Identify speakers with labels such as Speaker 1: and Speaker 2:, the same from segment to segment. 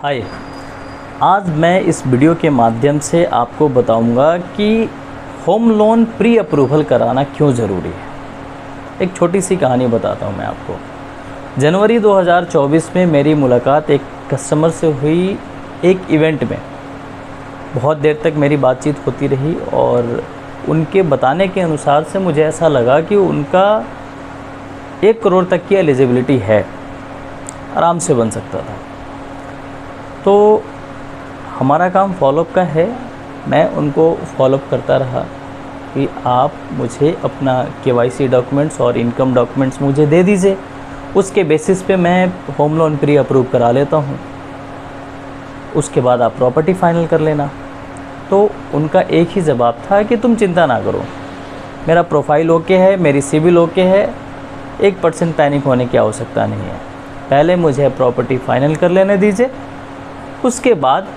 Speaker 1: हाय, आज मैं इस वीडियो के माध्यम से आपको बताऊंगा कि होम लोन प्री अप्रूवल कराना क्यों ज़रूरी है। एक छोटी सी कहानी बताता हूं मैं आपको। जनवरी 2024 में मेरी मुलाकात एक कस्टमर से हुई एक इवेंट में। बहुत देर तक मेरी बातचीत होती रही और उनके बताने के अनुसार से मुझे ऐसा लगा कि उनका 1 करोड़ तक की एलिजिबिलिटी है, आराम से बन सकता था। तो हमारा काम फॉलोअप का है। मैं उनको फॉलोअप करता रहा कि आप मुझे अपना KYC डॉक्यूमेंट्स और इनकम डॉक्यूमेंट्स मुझे दे दीजिए, उसके बेसिस पे मैं होम लोन प्री अप्रूव करा लेता हूँ, उसके बाद आप प्रॉपर्टी फाइनल कर लेना। तो उनका एक ही जवाब था कि तुम चिंता ना करो, मेरा प्रोफाइल ओके है, मेरी सिविल ओके है, 1% पैनिक होने की आवश्यकता नहीं है। पहले मुझे प्रॉपर्टी फाइनल कर लेने दीजिए, उसके बाद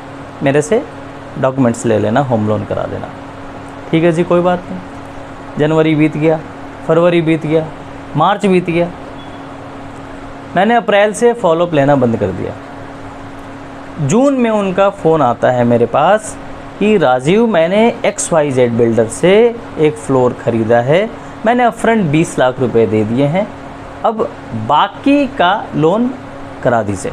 Speaker 1: मेरे से डॉक्यूमेंट्स ले लेना, होम लोन करा देना। ठीक है जी, कोई बात नहीं। जनवरी बीत गया, फरवरी बीत गया, मार्च बीत गया। मैंने अप्रैल से फॉलोअप लेना बंद कर दिया। जून में उनका फ़ोन आता है मेरे पास कि राजीव, मैंने XYZ बिल्डर से एक फ्लोर ख़रीदा है, मैंने अपफ्रंट 20 लाख रुपए दे दिए हैं, अब बाकी का लोन करा दीजिए।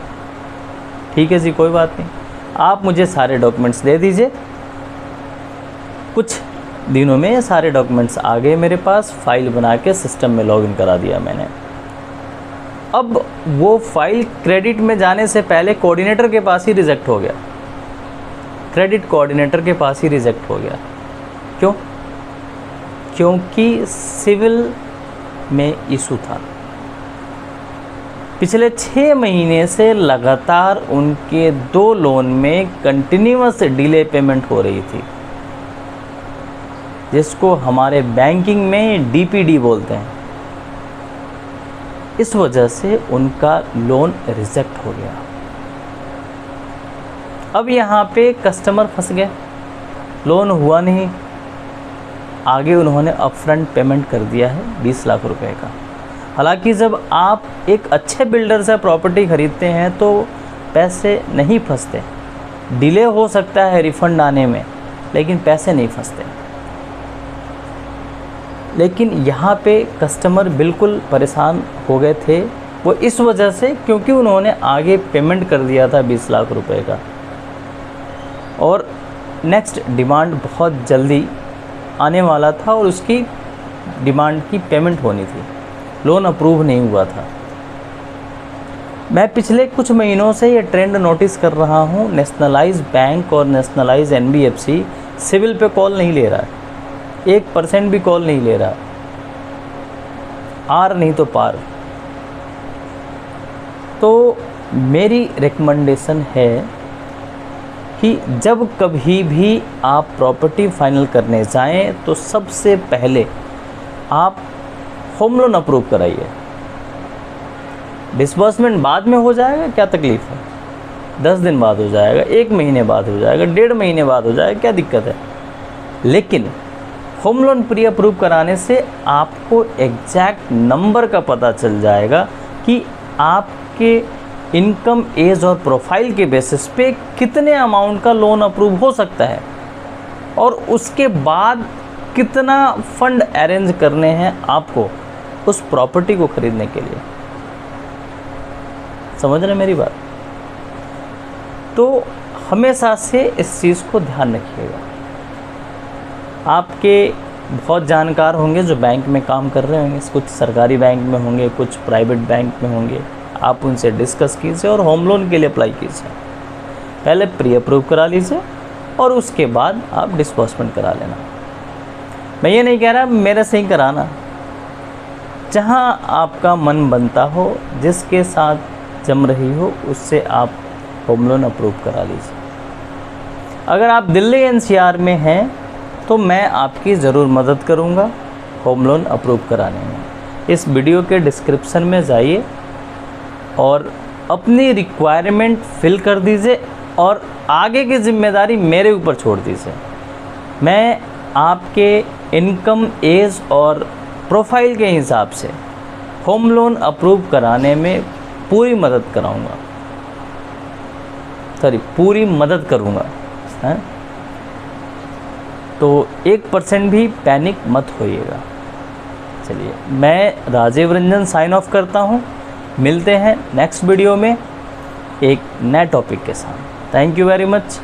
Speaker 1: ठीक है जी, कोई बात नहीं, आप मुझे सारे डॉक्यूमेंट्स दे दीजिए। कुछ दिनों में सारे डॉक्यूमेंट्स आ गए मेरे पास, फाइल बना के सिस्टम में लॉगिन करा दिया मैंने। अब वो फाइल क्रेडिट में जाने से पहले कोऑर्डिनेटर के पास ही रिजेक्ट हो गया, क्रेडिट कोऑर्डिनेटर के पास ही रिजेक्ट हो गया। क्यों? क्योंकि सिविल में इशू था। पिछले 6 महीने से लगातार उनके 2 लोन में कंटिन्यूअस डिले पेमेंट हो रही थी, जिसको हमारे बैंकिंग में DPD बोलते हैं। इस वजह से उनका लोन रिजेक्ट हो गया। अब यहाँ पे कस्टमर फंस गए, लोन हुआ नहीं। आगे उन्होंने अपफ्रंट पेमेंट कर दिया है 20 लाख रुपए का। हालांकि जब आप एक अच्छे बिल्डर से प्रॉपर्टी ख़रीदते हैं तो पैसे नहीं फंसते, डिले हो सकता है रिफ़ंड आने में, लेकिन पैसे नहीं फंसते। लेकिन यहाँ पे कस्टमर बिल्कुल परेशान हो गए थे, वो इस वजह से क्योंकि उन्होंने आगे पेमेंट कर दिया था 20 लाख रुपए का, और नेक्स्ट डिमांड बहुत जल्दी आने वाला था और उसकी डिमांड की पेमेंट होनी थी, लोन अप्रूव नहीं हुआ था। मैं पिछले कुछ महीनों से ये ट्रेंड नोटिस कर रहा हूँ, नेशनलाइज बैंक और नेशनलाइज NBFC सिविल पे कॉल नहीं ले रहा है, 1% भी कॉल नहीं ले रहा, आर नहीं तो पार। तो मेरी रिकमेंडेशन है कि जब कभी भी आप प्रॉपर्टी फाइनल करने जाएं तो सबसे पहले आप होम लोन अप्रूव कराइए। डिस्बर्समेंट बाद में हो जाएगा, क्या तकलीफ़ है? 10 दिन बाद हो जाएगा, 1 महीने बाद हो जाएगा, 1.5 महीने बाद हो जाएगा, क्या दिक्कत है? लेकिन होम लोन प्री अप्रूव कराने से आपको एग्जैक्ट नंबर का पता चल जाएगा कि आपके इनकम, एज और प्रोफाइल के बेसिस पे कितने अमाउंट का लोन अप्रूव हो सकता है, और उसके बाद कितना फंड अरेंज करने हैं आपको उस प्रॉपर्टी को खरीदने के लिए। समझ रहे मेरी बात? तो हमेशा से इस चीज़ को ध्यान रखिएगा। आपके बहुत जानकार होंगे जो बैंक में काम कर रहे होंगे, कुछ सरकारी बैंक में होंगे, कुछ प्राइवेट बैंक में होंगे, आप उनसे डिस्कस कीजिए और होम लोन के लिए अप्लाई कीजिए। पहले प्री अप्रूव करा लीजिए और उसके बाद आप डिस्बर्समेंट करा लेना। मैं ये नहीं कह रहा मेरे से ही कराना, जहाँ आपका मन बनता हो, जिसके साथ जम रही हो, उससे आप होम लोन अप्रूव करा लीजिए। अगर आप दिल्ली NCR में हैं तो मैं आपकी ज़रूर मदद करूँगा होम लोन अप्रूव कराने में। इस वीडियो के डिस्क्रिप्शन में जाइए और अपनी रिक्वायरमेंट फिल कर दीजिए और आगे की जिम्मेदारी मेरे ऊपर छोड़ दीजिए। मैं आपके इनकम, एज और प्रोफाइल के हिसाब से होम लोन अप्रूव कराने में पूरी मदद कराऊंगा। सॉरी पूरी मदद करूँगा, हैं। तो 1% भी पैनिक मत होइएगा। चलिए, मैं राजीव रंजन साइन ऑफ करता हूँ। मिलते हैं नेक्स्ट वीडियो में एक नए टॉपिक के साथ। Thank you very much.